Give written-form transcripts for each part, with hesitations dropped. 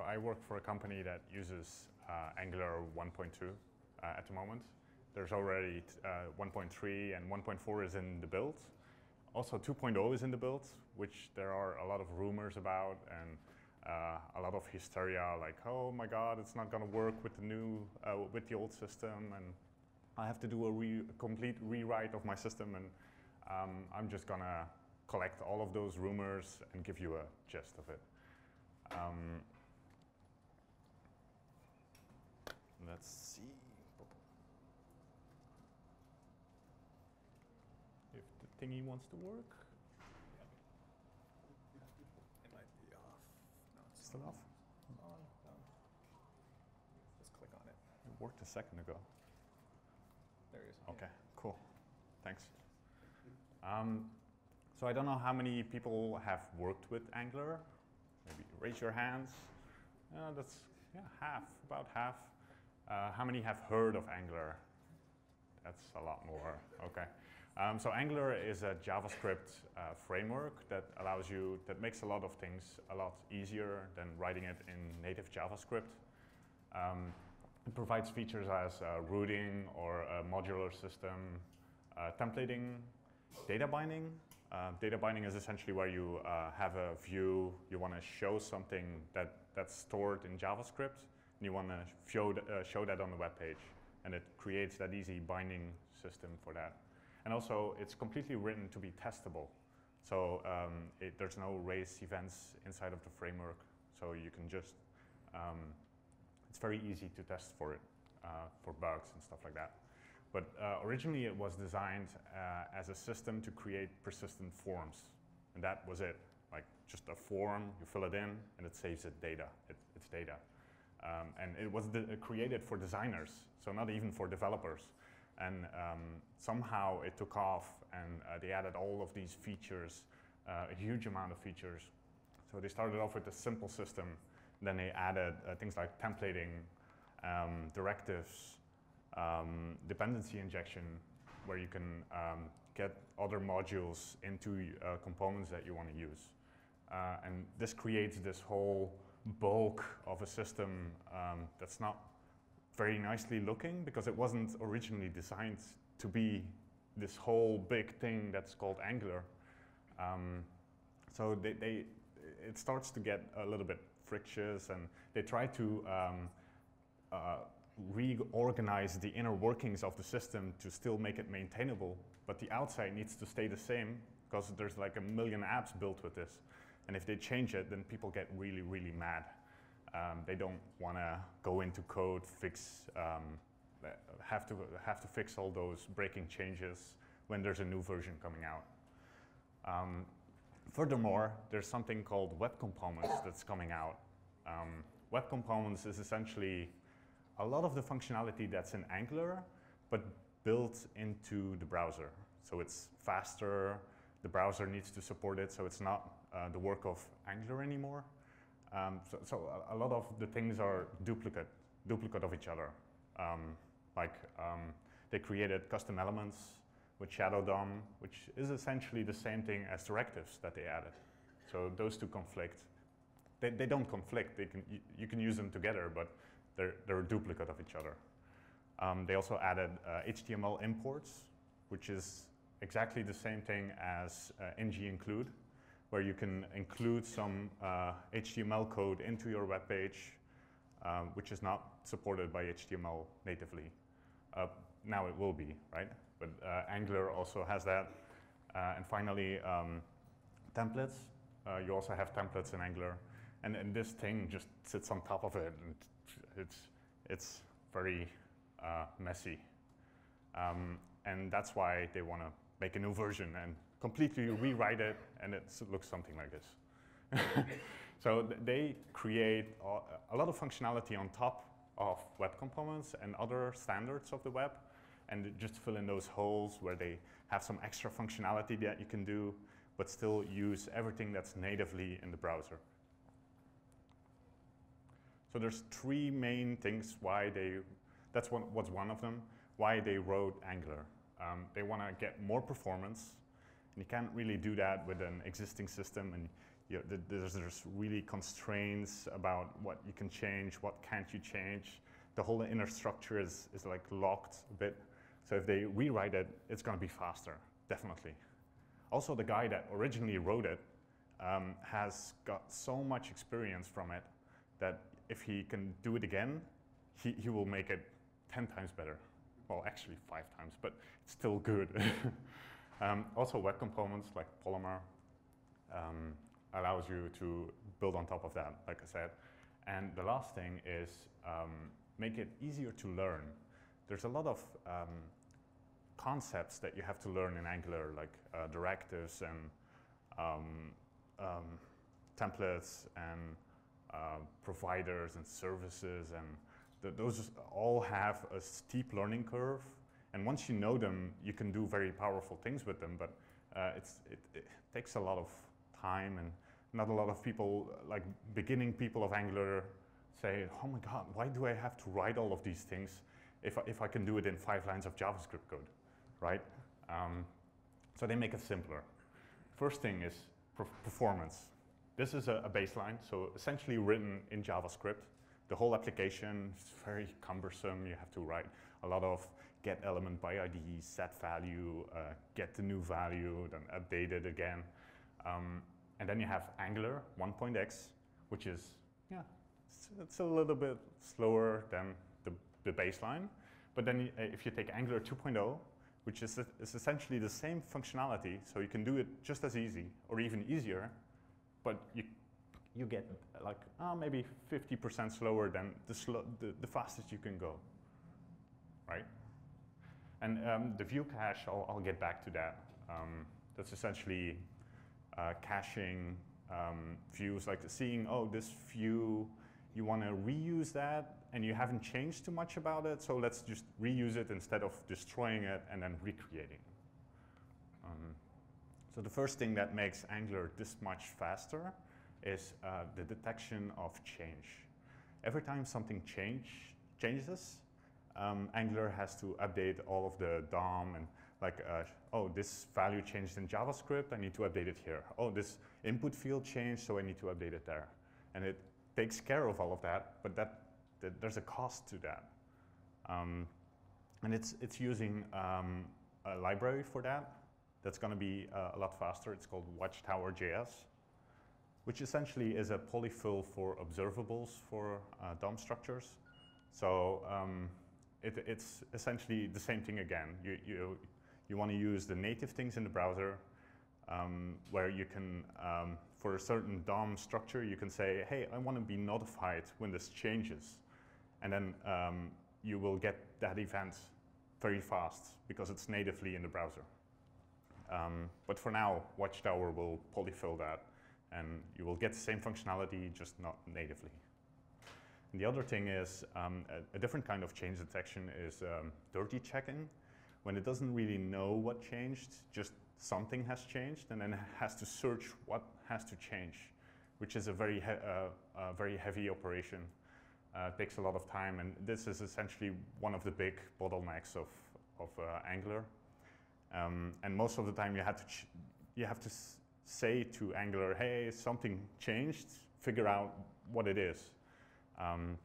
I work for a company that uses Angular 1.2 at the moment. There's already 1.3 and 1.4 is in the build. Also 2.0 is in the build, which there are a lot of rumors about and a lot of hysteria, like, oh my God, it's not going to work with the new, with the old system, and I have to do a complete rewrite of my system, and I'm just going to collect all of those rumors and give you a gist of it. Let's see if the thingy wants to work. It might be off. No, it's still off. On. No. Just click on it. It worked a second ago. There it is. Okay, cool. Thanks. So I don't know how many people have worked with Angular. Maybe raise your hands. That's half, about half. How many have heard of Angular? That's a lot more. Okay. So Angular is a JavaScript framework that allows you, that makes a lot of things a lot easier than writing it in native JavaScript. It provides features as routing or a modular system, templating, data binding. Data binding is essentially where you have a view, you want to show something that's stored in JavaScript, and you want to show that on the web page, and it creates that easy binding system for that. And also, it's completely written to be testable. So there's no race events inside of the framework, so you can just, it's very easy to test for it, for bugs and stuff like that. But originally it was designed as a system to create persistent forms. And that was it. Like just a form, you fill it in, and it saves it data. It's data. And it was created for designers, so not even for developers. And somehow it took off, and they added all of these features, a huge amount of features. So they started off with a simple system. Then they added things like templating, directives, dependency injection, where you can get other modules into components that you want to use. And this creates this whole bulk of a system that's not very nicely looking, because it wasn't originally designed to be this whole big thing that's called Angular. So it starts to get a little bit frictious, and they try to reorganize the inner workings of the system to still make it maintainable, but the outside needs to stay the same, because there's like 1 million apps built with this. And if they change it, then people get really, really mad. They don't want to go into code, fix, have to fix all those breaking changes when there's a new version coming out. Furthermore, there's something called web components that's coming out. Web components is essentially a lot of the functionality that's in Angular, but built into the browser. So it's faster, the browser needs to support it, so it's not the work of Angular anymore. So a lot of the things are duplicate of each other. They created custom elements with Shadow DOM, which is essentially the same thing as directives that they added. So those two conflict. They don't conflict, you can use them together, but they're a duplicate of each other. They also added HTML imports, which is exactly the same thing as ng-include, where you can include some HTML code into your web page, which is not supported by HTML natively. Now it will be, right? But Angular also has that. And finally, templates. You also have templates in Angular. And this thing just sits on top of it, and it's very messy. And that's why they want to make a new version and completely rewrite it, and it looks something like this. So they create a lot of functionality on top of web components and other standards of the web, and just fill in those holes where they have some extra functionality that you can do, but still use everything that's natively in the browser. So there's 3 main things why that's what's one of them, why they wrote Angular. They want to get more performance, and you can't really do that with an existing system, and There's really constraints about what you can change, what can't you change. The whole inner structure is like locked a bit. So if they rewrite it, it's going to be faster, definitely. Also, the guy that originally wrote it has got so much experience from it that if he can do it again, he will make it 10 times better. Well, actually 5 times, but it's still good. Also, web components like Polymer allows you to build on top of that, like I said. And the last thing is make it easier to learn. There's a lot of concepts that you have to learn in Angular, like directives and templates and providers and services, and those all have a steep learning curve. And once you know them, you can do very powerful things with them, but it takes a lot of time, and not a lot of people, like beginning people of Angular, say, oh my God, why do I have to write all of these things if I can do it in 5 lines of JavaScript code, right? So they make it simpler. First thing is performance. This is a baseline, so essentially written in JavaScript. The whole application is very cumbersome. You have to write a lot of get element by ID, set value, get the new value, then update it again. And then you have Angular 1.x, which is, yeah, it's a little bit slower than the baseline. But then if you take Angular 2.0, which is essentially the same functionality, so you can do it just as easy or even easier, but you get like maybe 50% slower than the fastest you can go, right? And the view cache, I'll get back to that. That's essentially caching views, like seeing, oh, this view, you want to reuse that, and you haven't changed too much about it, so let's just reuse it instead of destroying it and then recreating. So the first thing that makes Angular this much faster is the detection of change. Every time something changes, Angular has to update all of the DOM and like, oh, this value changed in JavaScript, I need to update it here. Oh, this input field changed, so I need to update it there. And it takes care of all of that, but there's a cost to that. And it's using a library for that. That's going to be a lot faster. It's called Watchtower.js, which essentially is a polyfill for observables for DOM structures. So it's essentially the same thing again. You want to use the native things in the browser, where you can, for a certain DOM structure, you can say, hey, I want to be notified when this changes. And then you will get that event very fast because it's natively in the browser. But for now, Watchtower will polyfill that, and you will get the same functionality, just not natively. And the other thing is, a different kind of change detection is dirty checking, when it doesn't really know what changed, just something has changed, and then it has to search what has to change, which is a very heavy operation. Takes a lot of time, and this is essentially one of the big bottlenecks of Angular. And most of the time, you have to say to Angular, hey, something changed, figure out what it is. And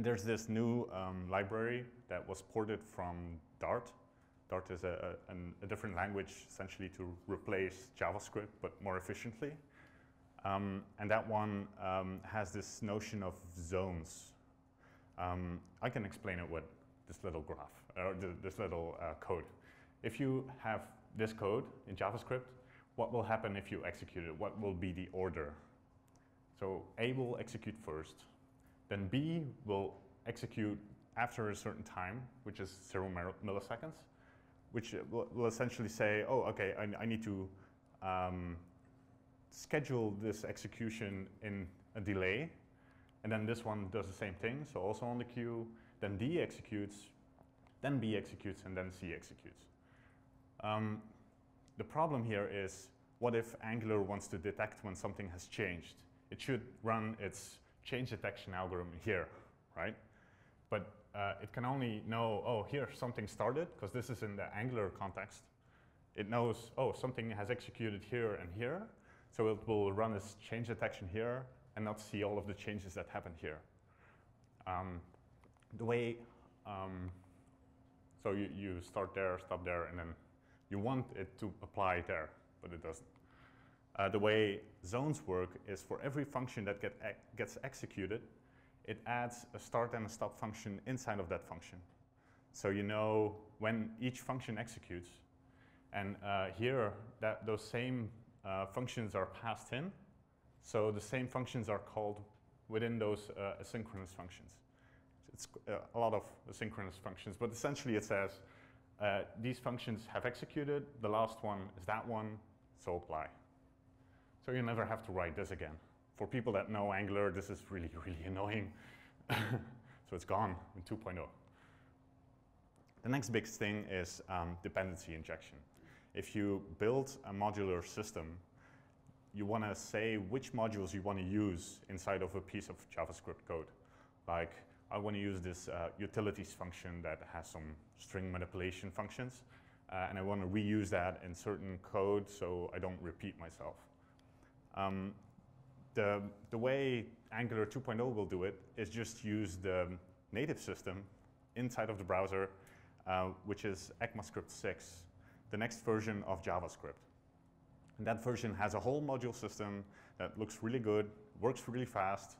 there's this new library that was ported from Dart. Dart is a different language, essentially, to replace JavaScript, but more efficiently. And that one has this notion of zones. I can explain it with this little graph, or this little code. If you have this code in JavaScript, what will happen if you execute it? What will be the order? So A will execute first, then B will execute after a certain time, which is 0 milliseconds, which will essentially say, oh, okay, I need to schedule this execution in a delay, and then this one does the same thing, so also on the queue, then D executes, then B executes, and then C executes. The problem here is, what if Angular wants to detect when something has changed? It should run its change detection algorithm here, right? But it can only know, oh, here something started, because this is in the Angular context. It knows, oh, something has executed here and here. So it will run this change detection here and not see all of the changes that happen here. The way, so you start there, stop there, and then you want it to apply there, but it doesn't. The way zones work is for every function that gets executed, it adds a start and a stop function inside of that function. So you know when each function executes. And here, those same functions are passed in. So the same functions are called within those asynchronous functions. It's a lot of asynchronous functions, but essentially it says these functions have executed, the last one is that one, so apply. So you never have to write this again. For people that know Angular, this is really, really annoying. So it's gone in 2.0. The next big thing is dependency injection. If you build a modular system, you want to say which modules you want to use inside of a piece of JavaScript code. Like, I want to use this utilities function that has some string manipulation functions, and I want to reuse that in certain code so I don't repeat myself. The way Angular 2.0 will do it is just use the native system inside of the browser, which is ECMAScript 6, the next version of JavaScript. And that version has a whole module system that looks really good, works really fast,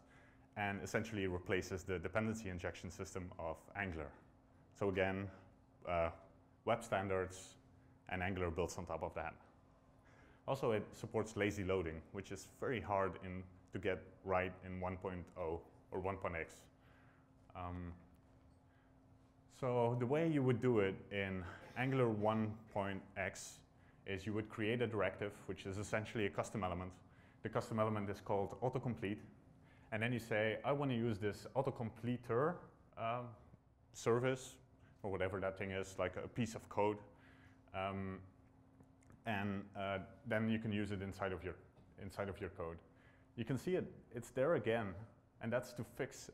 and essentially replaces the dependency injection system of Angular. So again, web standards, and Angular builds on top of that. Also, it supports lazy loading, which is very hard to get right in 1.0 or 1.x. So the way you would do it in Angular 1.x is you would create a directive, which is essentially a custom element. The custom element is called autocomplete. And then you say, I want to use this autocompleter service, or whatever that thing is, like a piece of code. Then you can use it inside of your code. You can see it's there again, and that's to fix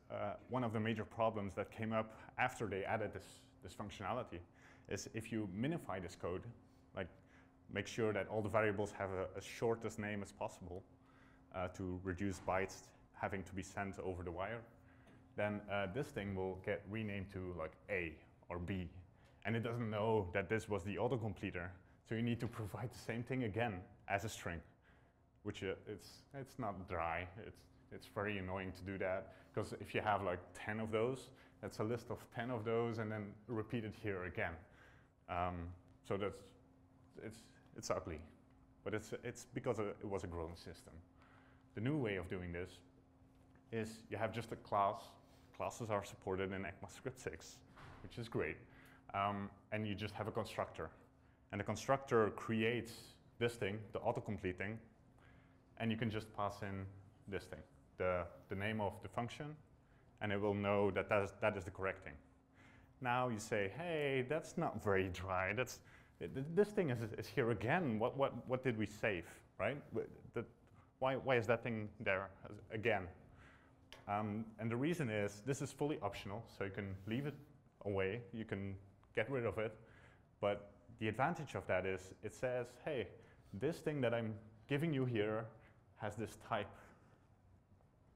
one of the major problems that came up after they added this functionality, is if you minify this code, like make sure that all the variables have as shortest name as possible to reduce bytes having to be sent over the wire, then this thing will get renamed to like A or B, and it doesn't know that this was the autocompleter. So you need to provide the same thing again as a string, which it's not dry. It's very annoying to do that, because if you have like 10 of those, that's a list of 10 of those, and then repeat it here again. So it's ugly, but it's because it was a growing system. The new way of doing this is you have just a class. Classes are supported in ECMAScript 6, which is great, and you just have a constructor. And the constructor creates this thing, the autocomplete thing, and you can just pass in this thing, the name of the function, and it will know that that is the correct thing. Now you say, hey, that's not very dry. This thing is here again. What did we save, right? Why is that thing there again? And the reason is this is fully optional, so you can leave it away. You can get rid of it, but the advantage of that is it says, hey, this thing that I'm giving you here has this type.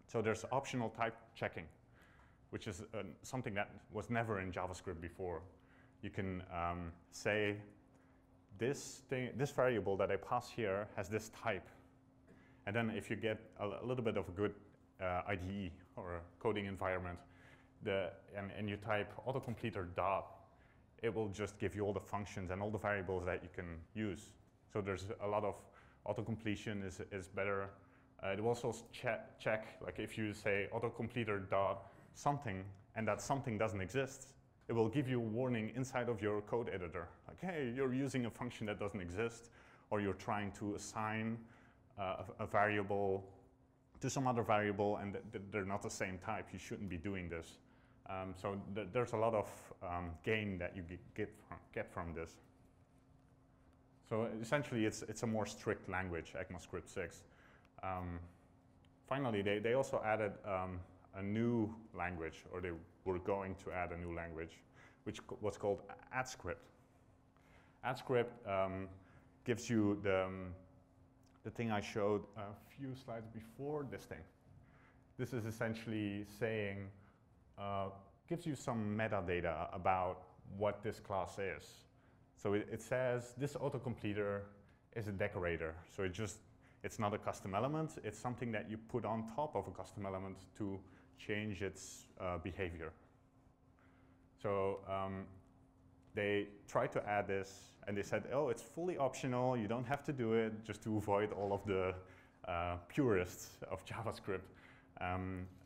So there's optional type checking, which is something that was never in JavaScript before. You can say, this variable that I pass here has this type. And then if you get a little bit of a good IDE or a coding environment, and you type autocompleter dot, it will just give you all the functions and all the variables that you can use. So there's a lot of autocompletion is better. It will also check, like if you say autocompleter dot something, and that something doesn't exist, it will give you a warning inside of your code editor. Like, hey, you're using a function that doesn't exist, or you're trying to assign a variable to some other variable, and they're not the same type. You shouldn't be doing this. So there's a lot of gain that you get from this. So essentially, it's a more strict language, ECMAScript 6. Finally, they also added a new language, or they were going to add a new language, which was called AdScript. AdScript gives you the the thing I showed a few slides before, this thing. This is essentially saying, gives you some metadata about what this class is. So it says this autocompleter is a decorator. So it's not a custom element, it's something that you put on top of a custom element to change its behavior. So they tried to add this, and they said, oh, it's fully optional, you don't have to do it, just to avoid all of the purists of JavaScript.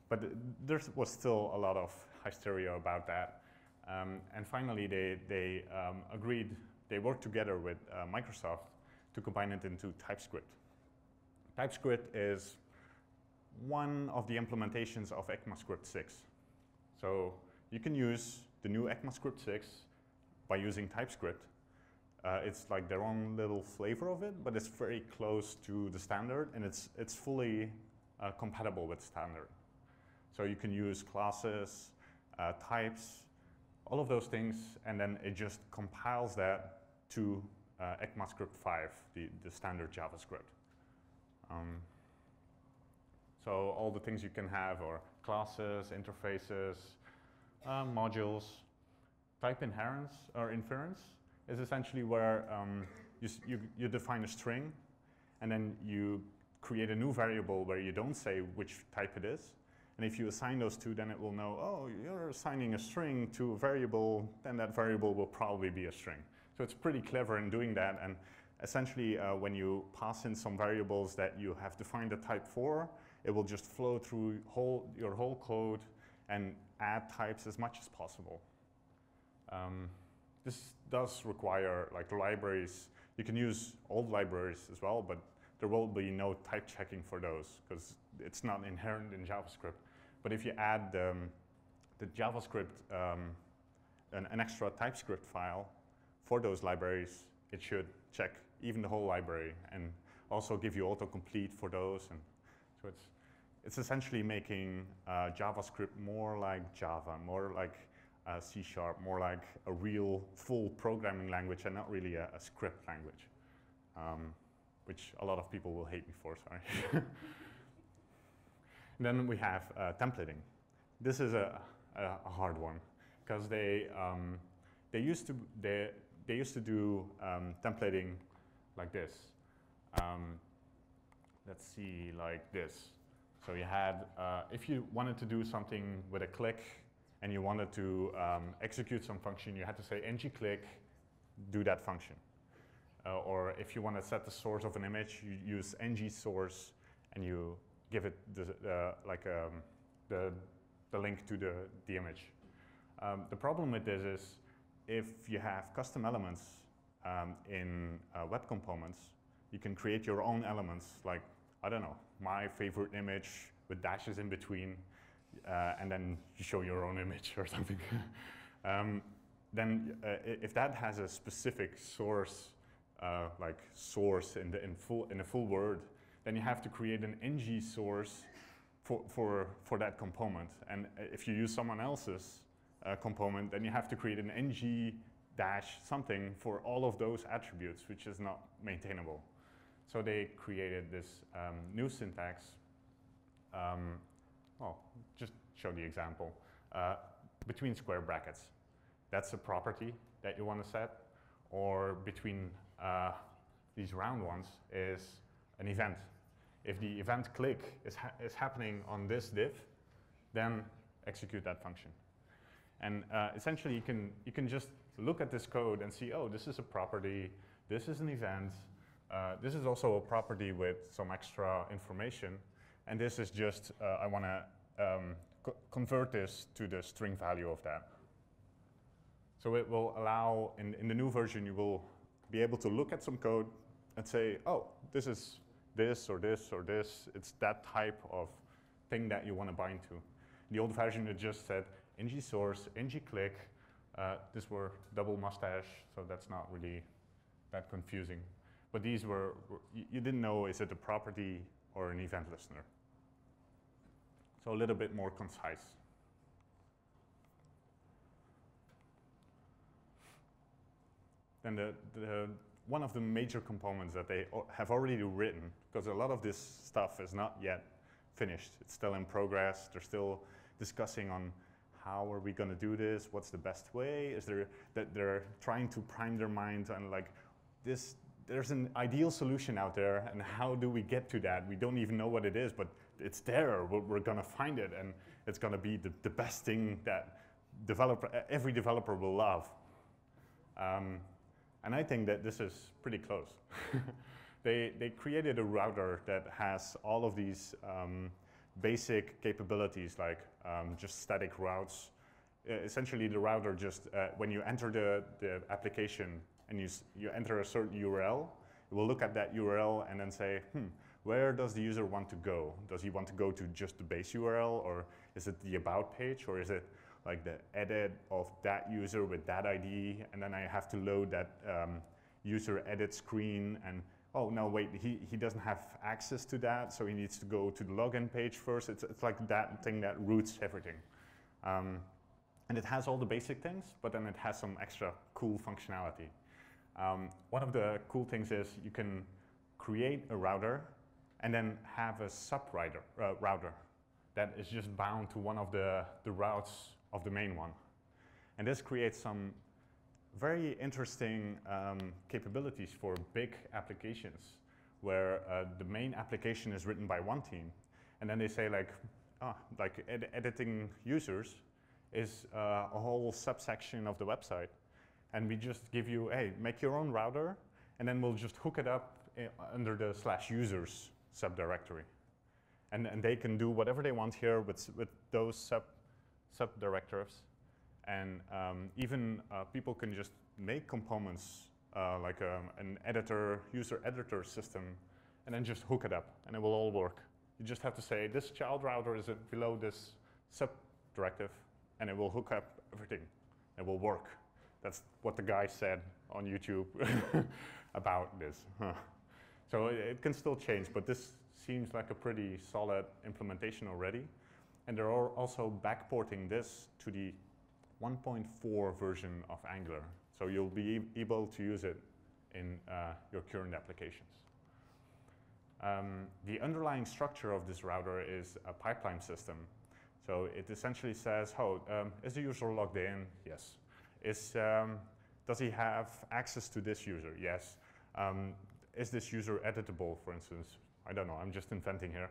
But there was still a lot of hysteria about that. And finally, they agreed, they worked together with Microsoft to combine it into TypeScript. TypeScript is one of the implementations of ECMAScript 6. So you can use the new ECMAScript 6 by using TypeScript. It's like their own little flavor of it, but it's very close to the standard, and it's fully compatible with standard. So you can use classes, types, all of those things, and then it just compiles that to ECMAScript 5, the standard JavaScript. So all the things you can have are classes, interfaces, modules. Type inheritance or inference is essentially where you define a string, and then you create a new variable where you don't say which type it is. And if you assign those two, then it will know, oh, you're assigning a string to a variable, then that variable will probably be a string. So it's pretty clever in doing that. And essentially, when you pass in some variables that you have defined a type for, it will just flow through your whole code and add types as much as possible. This does require like libraries. You can use old libraries as well, but there will be no type checking for those because it's not inherent in JavaScript. But if you add the JavaScript, an extra TypeScript file for those libraries, it should check even the whole library and also give you autocomplete for those. And so it's essentially making JavaScript more like Java, more like C#, more like a real full programming language and not really a script language, which a lot of people will hate me for, sorry. Then we have templating. This is a hard one because they used to do templating like this. Let's see, like this. So you had, if you wanted to do something with a click and you wanted to execute some function, you had to say ngClick, do that function. Or if you want to set the source of an image, you use ngSource and you give it the link to the image. The problem with this is if you have custom elements in web components, you can create your own elements, like, I don't know, my favorite image with dashes in between, and then you show your own image or something. Then if that has a specific source, like source in a full word, then you have to create an ng source for that component. And if you use someone else's component, then you have to create an ng dash something for all of those attributes, which is not maintainable. So they created this new syntax. Well, just show the example. Between square brackets, that's a property that you want to set, or between these round ones is an event. If the event click is happening on this div, then execute that function. And essentially, you can just look at this code and see, oh, this is a property, this is an event, this is also a property with some extra information, and this is just, I want to convert this to the string value of that. So it will allow, in the new version, you will be able to look at some code and say, oh, this is this or this or this. It's that type of thing that you want to bind to. The old version, it just said ng source, ng click. These were double mustache, so that's not really that confusing. But these were, you didn't know, is it a property or an event listener? So a little bit more concise. Then one of the major components that they have already written, because a lot of this stuff is not yet finished. It's still in progress. They're still discussing on how are we going to do this, what's the best way, is there, that they're trying to prime their mind on like this, there's an ideal solution out there, and how do we get to that? We don't even know what it is, but it's there. We're going to find it, and it's going to be the best thing that every developer will love. And I think that this is pretty close. They created a router that has all of these basic capabilities, like just static routes. Essentially, the router just, when you enter the application and you enter a certain URL, it will look at that URL and then say, where does the user want to go? Does he want to go to just the base URL, or is it the about page, or is it like the edit of that user with that ID, and then I have to load that user edit screen, and oh no, wait, he doesn't have access to that, so he needs to go to the login page first. It's like that thing that routes everything. And it has all the basic things, but then it has some extra cool functionality. One of the cool things is you can create a router and then have a sub-router that is just bound to one of the routes of the main one. And this creates some very interesting capabilities for big applications where the main application is written by one team. And then they say like editing users is a whole subsection of the website. And we just give you, hey, make your own router, and then we'll just hook it up under the /users subdirectory. And they can do whatever they want here with those subdirectories. And even people can just make components like an user editor system, and then just hook it up, and it will all work. You just have to say, this child router is below this subdirective, and it will hook up everything. It will work. That's what the guy said on YouTube about this. So it can still change, but this seems like a pretty solid implementation already. And they're also backporting this to the 1.4 version of Angular. So you'll be able to use it in your current applications. The underlying structure of this router is a pipeline system. So it essentially says, is the user logged in? Yes. Does he have access to this user? Yes. Is this user editable, for instance? I don't know, I'm just inventing here.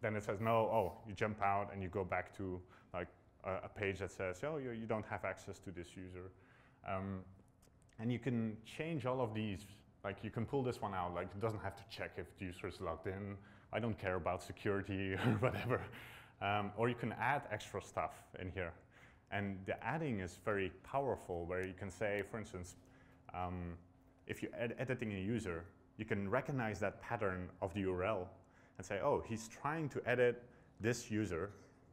Then it says, no, you jump out and you go back to like a page that says, you don't have access to this user. And you can change all of these. Like you can pull this one out, like it doesn't have to check if the user is logged in. I don't care about security or whatever. Or you can add extra stuff in here. And the adding is very powerful, where you can say, for instance, if you're editing a user, you can recognize that pattern of the URL and say, he's trying to edit this user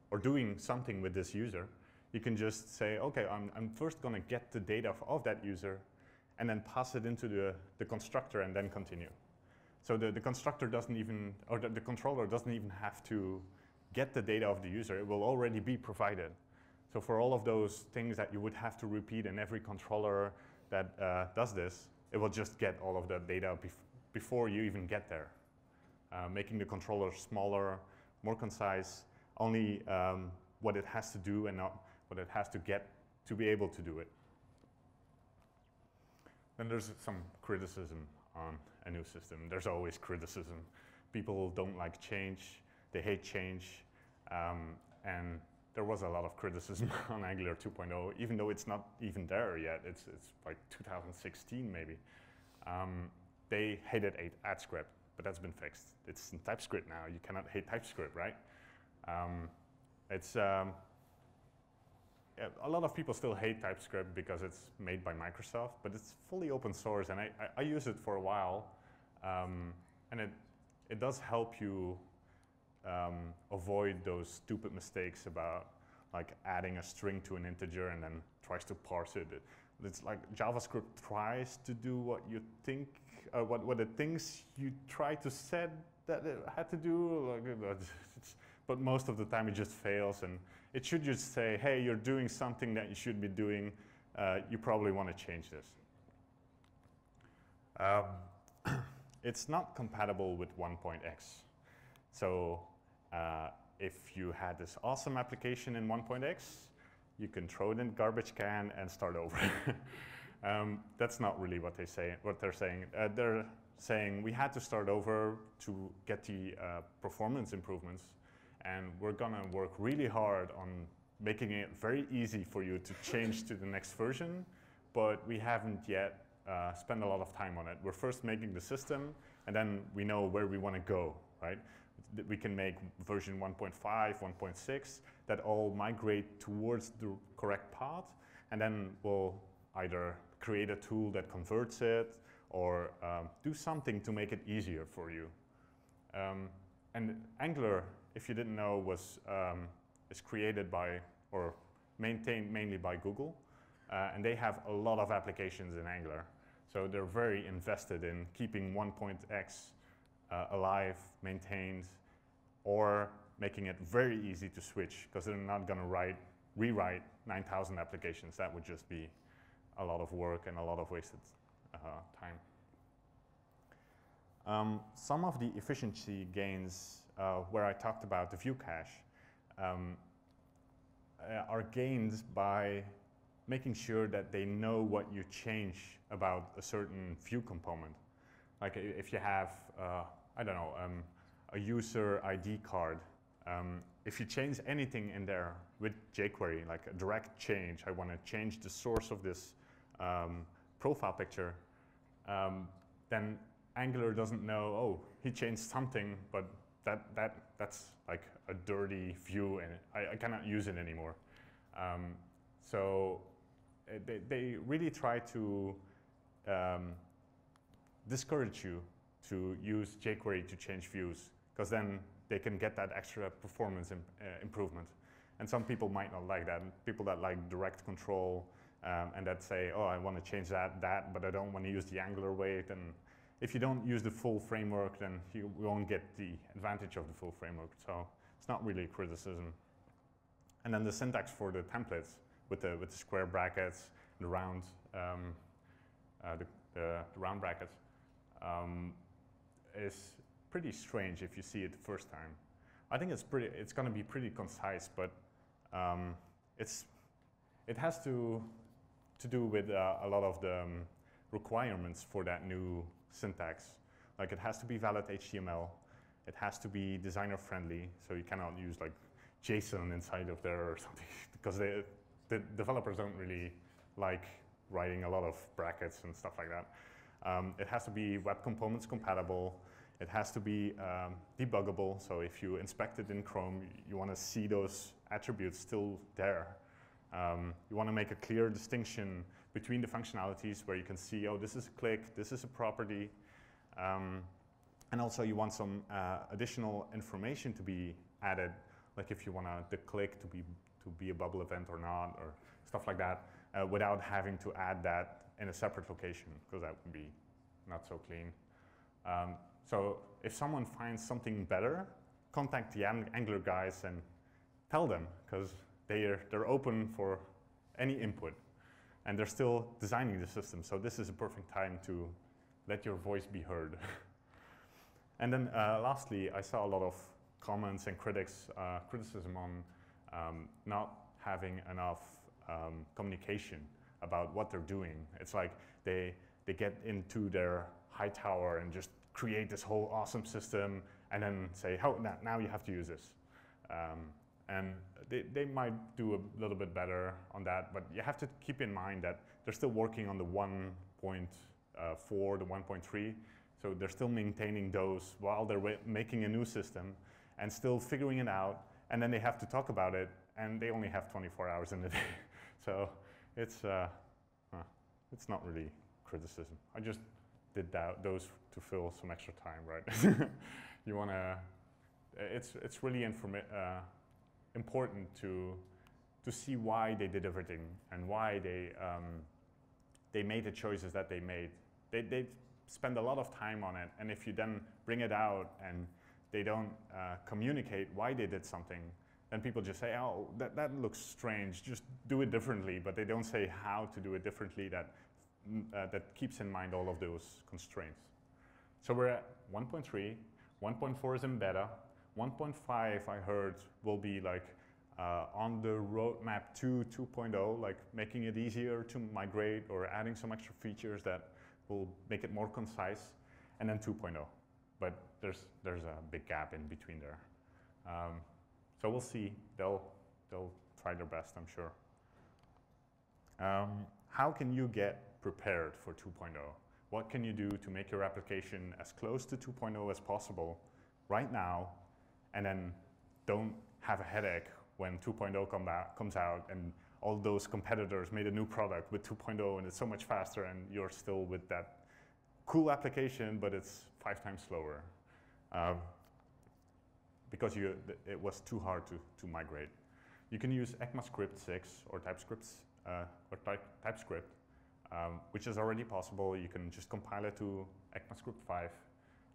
or doing something with this user. You can just say, okay, I'm first going to get the data of that user and then pass it into the constructor and then continue. So the constructor doesn't even, or the controller doesn't even have to get the data of the user. It will already be provided. So for all of those things that you would have to repeat in every controller that does this, it will just get all of the data before you even get there, making the controller smaller, more concise, only what it has to do and not what it has to get to be able to do it. Then there's some criticism on a new system. There's always criticism. People don't like change. They hate change. And there was a lot of criticism on Angular 2.0, even though it's not even there yet. It's like 2016 maybe. They hated TypeScript, but that's been fixed. It's in TypeScript now. You cannot hate TypeScript, right? A lot of people still hate TypeScript because it's made by Microsoft, but it's fully open source, and I use it for a while, and it does help you avoid those stupid mistakes about like adding a string to an integer and then tries to parse it. It's like JavaScript tries to do what you think, what it thinks you try to set that it had to do, but most of the time it just fails, and it should just say, hey, you're doing something that you should be doing. You probably want to change this. It's not compatible with 1.x. So if you had this awesome application in 1.x, you can throw it in the garbage can and start over. That's not really what they're saying. They're saying we had to start over to get the performance improvements, and we're gonna work really hard on making it very easy for you to change to the next version, but we haven't yet spent a lot of time on it. We're first making the system, and then we know where we want to go, right? We can make version 1.5, 1.6 that all migrate towards the correct path, and then we'll either create a tool that converts it or do something to make it easier for you. And Angular, if you didn't know, is created by or maintained mainly by Google, and they have a lot of applications in Angular. So they're very invested in keeping 1.x alive, maintained, or making it very easy to switch, because they're not going to rewrite 9,000 applications. That would just be a lot of work and a lot of wasted time. Some of the efficiency gains where I talked about the view cache are gained by making sure that they know what you change about a certain view component. Like if you have, I don't know, a user ID card, if you change anything in there with jQuery, like a direct change, I want to change the source of this profile picture, then Angular doesn't know, oh, he changed something, but that's like a dirty view, and I cannot use it anymore. So they really try to discourage you to use jQuery to change views, because then they can get that extra performance improvement. And some people might not like that. People that like direct control and that say, oh, I want to change that, but I don't want to use the Angular way, then if you don't use the full framework, then you won't get the advantage of the full framework. So it's not really a criticism. And then the syntax for the templates with the square brackets, the round, the round brackets is pretty strange if you see it the first time. I think it's going to be pretty concise, but it has to do with a lot of the requirements for that new syntax. Like it has to be valid HTML, it has to be designer friendly, so you cannot use like JSON inside of there or something, because the developers don't really like writing a lot of brackets and stuff like that. It has to be web components compatible. It has to be debuggable, so if you inspect it in Chrome, you want to see those attributes still there. You want to make a clear distinction between the functionalities where you can see, oh, this is a click, this is a property. And also you want some additional information to be added, like if you want the click to be a bubble event or not, or stuff like that, without having to add that in a separate location, because that would be not so clean. So if someone finds something better, contact the Angular guys and tell them, because they're open for any input, and they're still designing the system. So this is a perfect time to let your voice be heard. And then lastly, I saw a lot of comments and criticism on not having enough communication about what they're doing. It's like they get into their high tower and just create this whole awesome system and then say, oh, now you have to use this. And they might do a little bit better on that, but you have to keep in mind that they're still working on the 1.4, the 1.3, so they're still maintaining those while they're making a new system and still figuring it out, and then they have to talk about it, and they only have 24 hours in a day. So it's not really criticism. I just did those to fill some extra time, right? You want to, it's really important to see why they did everything and why they made the choices that they made. They spend a lot of time on it, and if you then bring it out and they don't communicate why they did something, then people just say, oh, that looks strange, just do it differently, but they don't say how to do it differently that that keeps in mind all of those constraints. So we're at 1.3, 1.4 is in beta, 1.5 I heard will be like on the roadmap to 2.0, like making it easier to migrate or adding some extra features that will make it more concise, and then 2.0. But there's a big gap in between there. So we'll see. They'll try their best, I'm sure. How can you get prepared for 2.0? What can you do to make your application as close to 2.0 as possible right now, and then don't have a headache when 2.0 comes out and all those competitors made a new product with 2.0 and it's so much faster and you're still with that cool application, but it's 5 times slower because it was too hard to migrate. You can use ECMAScript 6 or TypeScript, which is already possible. You can just compile it to ECMAScript 5,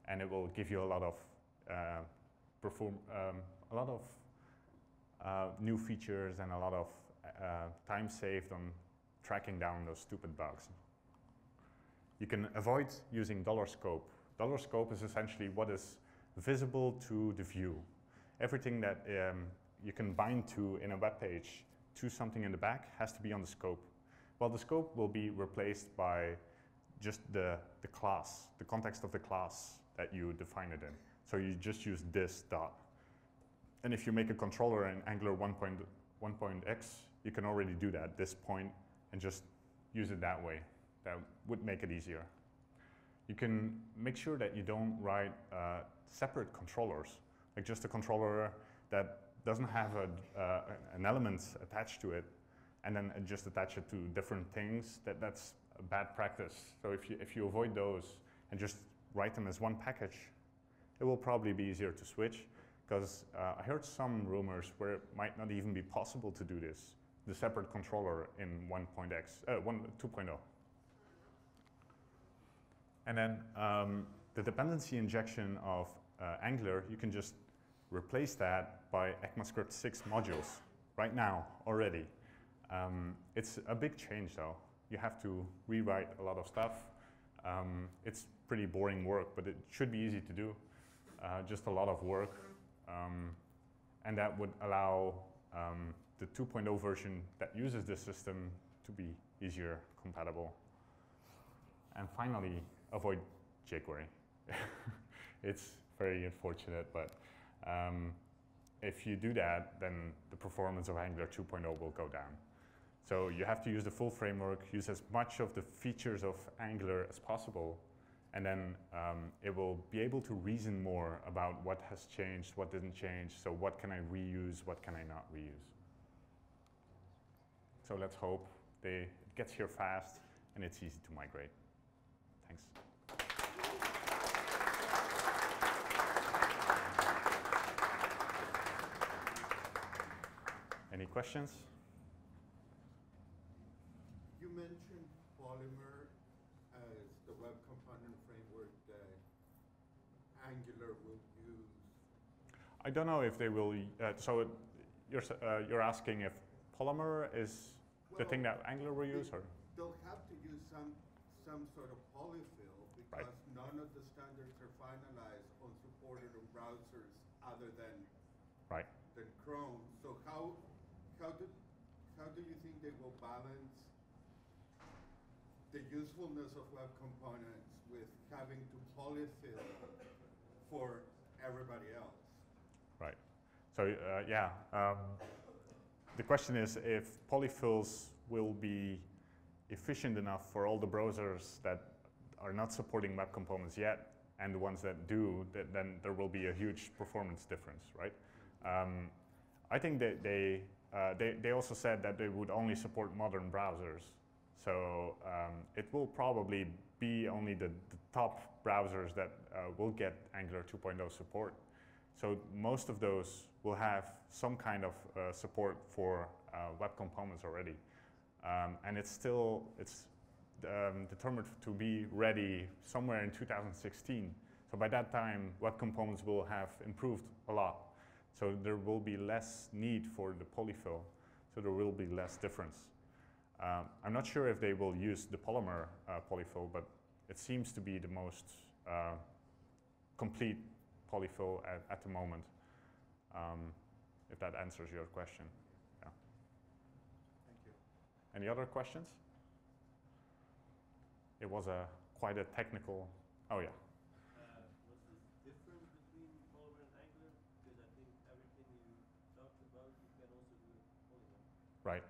and it will give you a lot of new features and a lot of time saved on tracking down those stupid bugs. You can avoid using $scope. $scope is essentially what is visible to the view. Everything that you can bind to in a web page to something in the back has to be on the scope. Well, the scope will be replaced by just the class, the context of the class that you define it in. So you just use this dot. And if you make a controller in Angular 1.x, you can already do that, this point, and just use it that way. That would make it easier. You can make sure that you don't write separate controllers, like just a controller that doesn't have an element attached to it, and then just attach it to different things. That's a bad practice. So if you avoid those and just write them as one package, it will probably be easier to switch, because I heard some rumors where it might not even be possible to do this, the separate controller in 2.0. And then the dependency injection of Angular, you can just replace that by ECMAScript 6 modules right now already. It's a big change though. You have to rewrite a lot of stuff. It's pretty boring work, but it should be easy to do. Just a lot of work. And that would allow the 2.0 version that uses this system to be easier compatible. And finally, avoid jQuery. It's very unfortunate, but if you do that, then the performance of Angular 2.0 will go down. So you have to use the full framework, use as much of the features of Angular as possible, and then it will be able to reason more about what has changed, what didn't change, so what can I reuse, what can I not reuse. So let's hope it gets here fast and it's easy to migrate. Thanks. Any questions? You mentioned Polymer as the web component framework that Angular will use. I don't know if they will. So you're asking if Polymer is the thing that Angular will use, or? They'll have to use some sort of polyfill because none of the standards are finalized on supported browsers other than Chrome. So how do you think they will balance the usefulness of web components with having to polyfill for everybody else? Right. So the question is if polyfills will be efficient enough for all the browsers that are not supporting web components yet, and the ones that do, then there will be a huge performance difference, right? I think that they also said that they would only support modern browsers. So it will probably be only the top browsers that will get Angular 2.0 support. So most of those will have some kind of support for web components already. And it's determined to be ready somewhere in 2016. So by that time, web components will have improved a lot. So there will be less need for the polyfill. So there will be less difference. I'm not sure if they will use the Polymer polyfill, but it seems to be the most complete polyfill at the moment, if that answers your question. Yeah. Thank you. Any other questions? It was quite a technical, oh yeah. What's the difference between Polymer and Angular? Because I think everything you talked about, you can also do with Polymer. Right.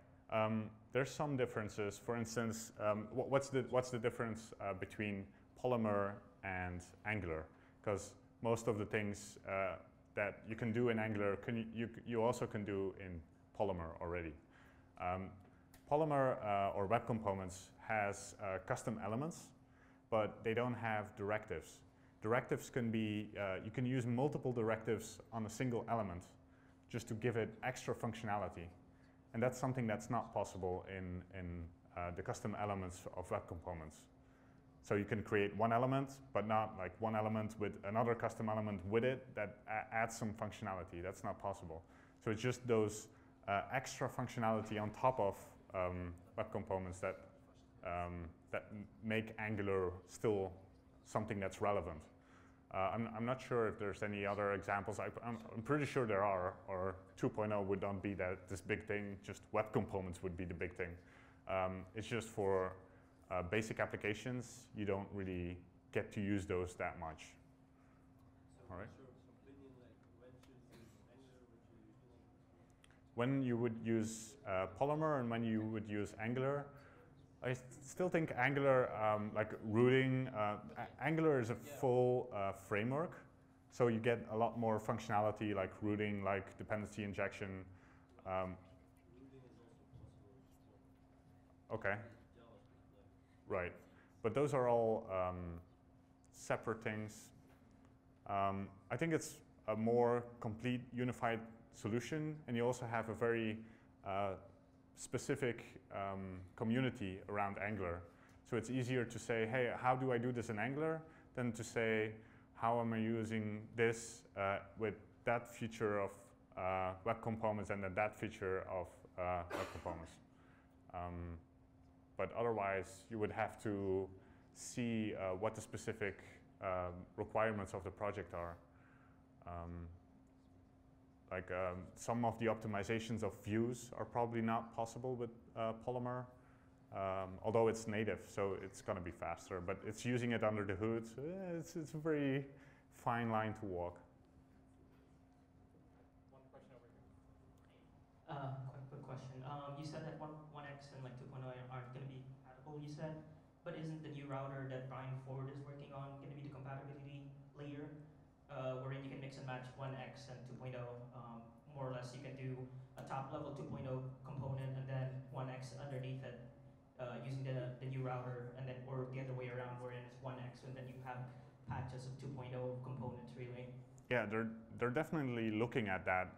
There's some differences. For instance, what's the difference between Polymer and Angular? Because most of the things that you can do in Angular, you also can do in Polymer already. Polymer or web components has custom elements, but they don't have directives. Directives can be, you can use multiple directives on a single element just to give it extra functionality. And that's something that's not possible in the custom elements of web components. So you can create one element, but not like one element with another custom element with it that adds some functionality. That's not possible. So it's just those extra functionality on top of web components that make Angular still something that's relevant. I'm not sure if there's any other examples. I'm pretty sure there are, or 2.0 would not be this big thing, just web components would be the big thing. It's just for basic applications, you don't really get to use those that much. So all right? what's your opinion, like when should you use Angular, when should you use Polymer? When you would use Polymer and when you would use Angular, I still think Angular, like rooting, Angular is a full framework, so you get a lot more functionality like rooting, like dependency injection. Rooting is also possible. Okay. JavaScript, Right, but those are all separate things. I think it's a more complete unified solution, and you also have a very specific community around Angular. So it's easier to say, hey, how do I do this in Angular, than to say, how am I using this with that feature of web components and then that feature of web components. But otherwise, you would have to see what the specific requirements of the project are. Some of the optimizations of views are probably not possible with Polymer, although it's native, so it's going to be faster. But it's using it under the hood. So it's a very fine line to walk. One question over here. Quite a quick question. You said that 1x and like 2.0 aren't going to be compatible, you said, but isn't the new router that Brian Ford is working on going to be the compatibility layer, wherein you can mix and match 1x and 2.0? More or less, you can do a top level 2.0 component and then 1x underneath it using the new router, and then or the other way around, wherein it's 1x and then you have patches of 2.0 components, really. Yeah, they're definitely looking at that.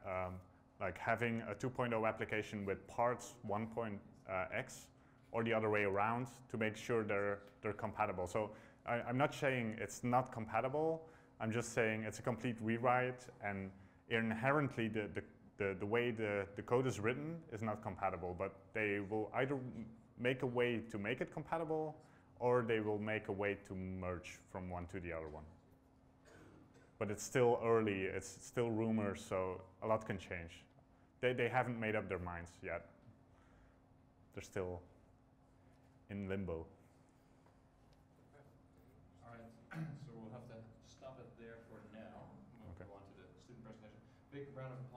Like having a 2.0 application with parts 1.x or the other way around to make sure they're compatible. So I'm not saying it's not compatible. I'm just saying it's a complete rewrite, and inherently the way the code is written is not compatible. But they will either make a way to make it compatible, or they will make a way to merge from one to the other one. But it's still early, it's still rumors, so a lot can change. They haven't made up their minds yet. They're still in limbo. All right, so we'll have to stop it there for now. We'll Okay. go on to the student presentation. Big round of applause.